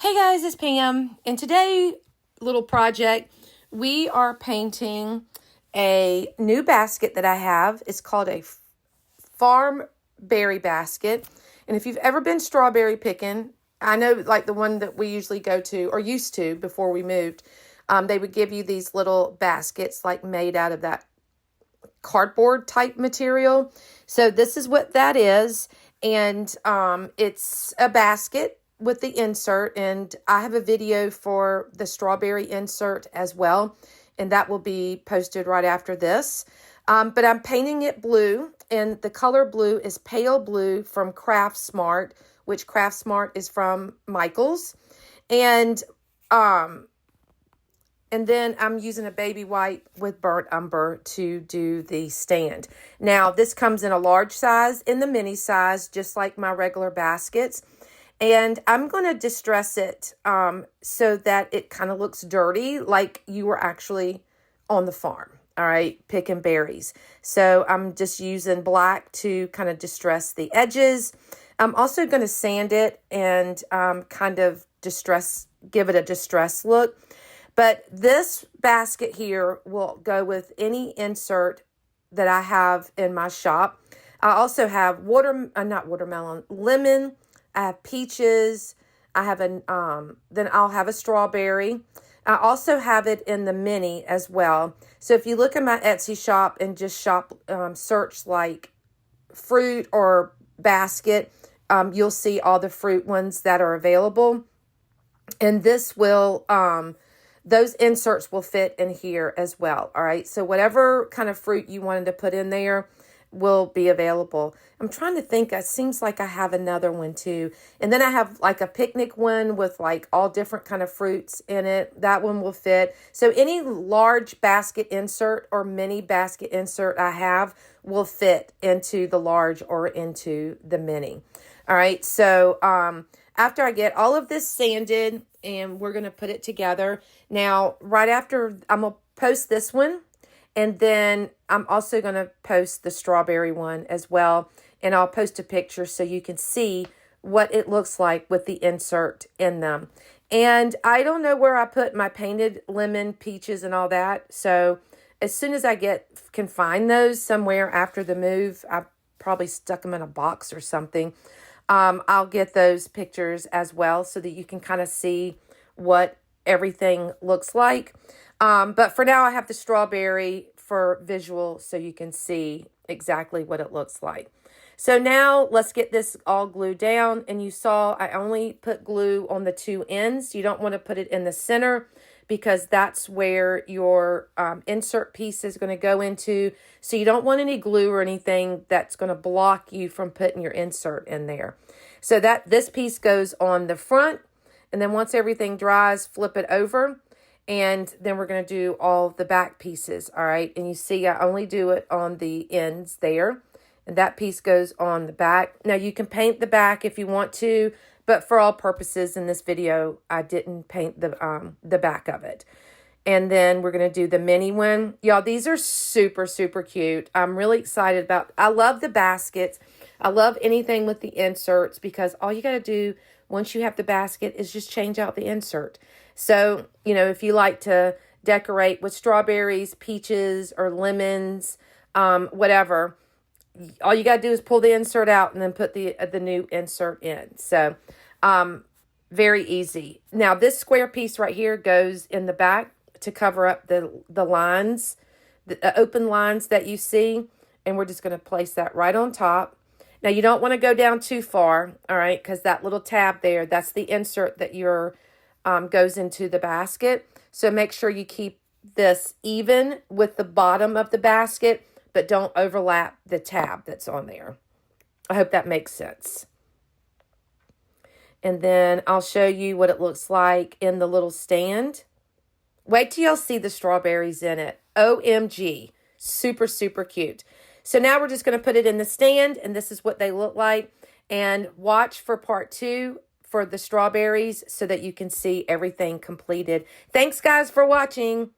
Hey guys, it's Pam. In today's little project, we are painting a new basket that I have. It's called a farm berry basket. And if you've ever been strawberry picking, I know like the one that we usually go to or used to before we moved, they would give you these little baskets like made out of that cardboard type material. So this is what that is. And it's a basket with the insert, and I have a video for the strawberry insert as well, and that will be posted right after this. But I'm painting it blue, and the color blue is pale blue from Craft Smart, which Craft Smart is from Michaels. And then I'm using a baby white with burnt umber to do the stand. Now, this comes in a large size, in the mini size, just like my regular baskets. And I'm going to distress it so that it kind of looks dirty, like you were actually on the farm, all right, picking berries. So I'm just using black to kind of distress the edges. I'm also going to sand it and kind of give it a distress look. But this basket here will go with any insert that I have in my shop. I also have lemon. I have peaches. I have then I'll have a strawberry. I also have it in the mini as well. So if you look at my Etsy shop and just search like fruit or basket, you'll see all the fruit ones that are available. And this will, those inserts will fit in here as well. All right. So whatever kind of fruit you wanted to put in there will be available. I'm trying to think. It seems like I have another one too. And then I have like a picnic one with like all different kind of fruits in it. That one will fit. So any large basket insert or mini basket insert I have will fit into the large or into the mini. All right. So after I get all of this sanded and we're going to put it together. Now, right after, I'm going to post this one. And then I'm also going to post the strawberry one as well. And I'll post a picture so you can see what it looks like with the insert in them. And I don't know where I put my painted lemon, peaches, and all that. So as soon as I can find those somewhere after the move, I probably stuck them in a box or something. I'll get those pictures as well so that you can kind of see what everything looks like. But for now, I have the strawberry for visual so you can see exactly what it looks like. So now let's get this all glued down. And you saw I only put glue on the two ends. You don't want to put it in the center because that's where your insert piece is going to go into. So you don't want any glue or anything that's going to block you from putting your insert in there. So that this piece goes on the front. And then once everything dries, flip it over. And then we're going to do all the back pieces, all right? And you see I only do it on the ends there. And that piece goes on the back. Now, you can paint the back if you want to, but for all purposes in this video, I didn't paint the back of it. And then we're going to do the mini one. Y'all, these are super, super cute. I'm really excited I love the baskets. I love anything with the inserts because all you got to do once you have the basket is just change out the insert. So, if you like to decorate with strawberries, peaches, or lemons, whatever, all you got to do is pull the insert out and then put the new insert in. So, very easy. Now, this square piece right here goes in the back to cover up the lines, the open lines that you see. And we're just going to place that right on top. Now, you don't want to go down too far, all right, because that little tab there, that's the insert that goes into the basket. So make sure you keep this even with the bottom of the basket, but don't overlap the tab that's on there. I hope that makes sense. And then I'll show you what it looks like in the little stand. Wait till y'all see the strawberries in it. OMG. Super, super cute. So now we're just going to put it in the stand, and this is what they look like. And watch for part 2 for the strawberries so that you can see everything completed. Thanks, guys, for watching.